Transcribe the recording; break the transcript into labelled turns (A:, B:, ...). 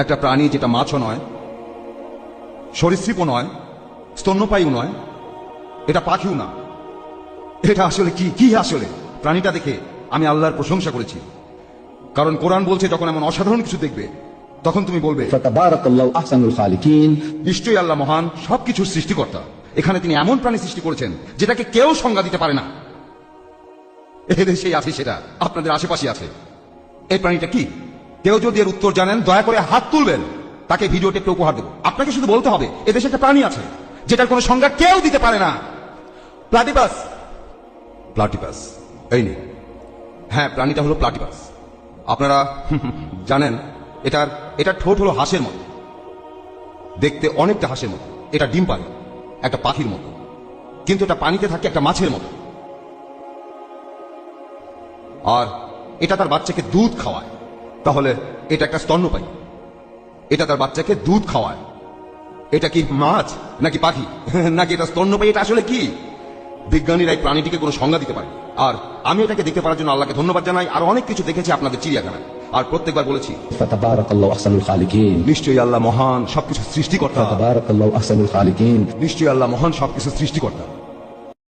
A: একটা প্রাণী যেটা মাছও নয়, সরীসৃপও নয়, স্তন্যপায়ীও নয়, এটা পাখিও না, এটা আসলে কি কি আসলে? প্রাণীটা দেখে আমি আল্লাহর প্রশংসা করেছি, কারণ কোরআন বলছে যখন এমন অসাধারণ কিছু দেখবে তখন তুমি বলবে
B: ফাতাবারাকাল্লাহু আহসানুল খালিকিন।
A: নিশ্চয়ই আল্লাহ মহান, সবকিছুর সৃষ্টিকর্তা। এখানে তিনি এমন প্রাণী সৃষ্টি করেছেন যেটাকে কেউ সংজ্ঞা দিতে পারে না। এদেশেই আছে, সেটা আপনাদের আশেপাশে আছে। এই প্রাণীটা কি? কেউ যদি এর উত্তর জানেন দয়া করে হাত তুলবেন, তাকে ভিডিও টেপটা উপহার দেব। আপনাকে শুধু বলতে হবে এদেশে একটা প্রাণী আছে যেটার কোনো সংজ্ঞা কেউ দিতে পারে না। প্লাটিপাস। প্লাটিপাস, এই নে। হ্যাঁ, প্রাণীটা হলো প্লাটিপাস। আপনারা জানেন এটার ঠোঁট হলো হাঁসের মতো, দেখতে অনেকটা হাঁসের মতো। এটা ডিম পারে একটা পাখির মতো, কিন্তু এটা পানিতে থাকে একটা মাছের মতো। আর এটা তার বাচ্চাকে দুধ খাওয়ায়। তাহলে এটা একটা স্তন্যপায়ী, এটা তার বাচ্চাকে দুধ খাওয়ায়। এটা কি মাছ নাকি পাখি নাকি এটা স্তন্যপায়ী? এটা আসলে কি? বিজ্ঞানীরা এই প্রাণীটিকে কোনো সংজ্ঞা দিতে পারে। আর আমি এটাকে দেখতে পারার জন্য আল্লাহকে ধন্যবাদ জানাই। আর অনেক কিছু দেখেছি আপনাদের চিড়িয়াখানায়, আর প্রত্যেকবার বলেছি
B: ফাতাবারাকাল্লাহু আহসানুল খালিকিন।
A: নিশ্চয়ই আল্লাহ মহান, সবকিছু সৃষ্টিকর্তা।
B: ফাতাবারাকাল্লাহু আহসানুল খালিকিন।
A: নিশ্চয়ই আল্লাহ মহান, সবকিছু সৃষ্টিকর্তা।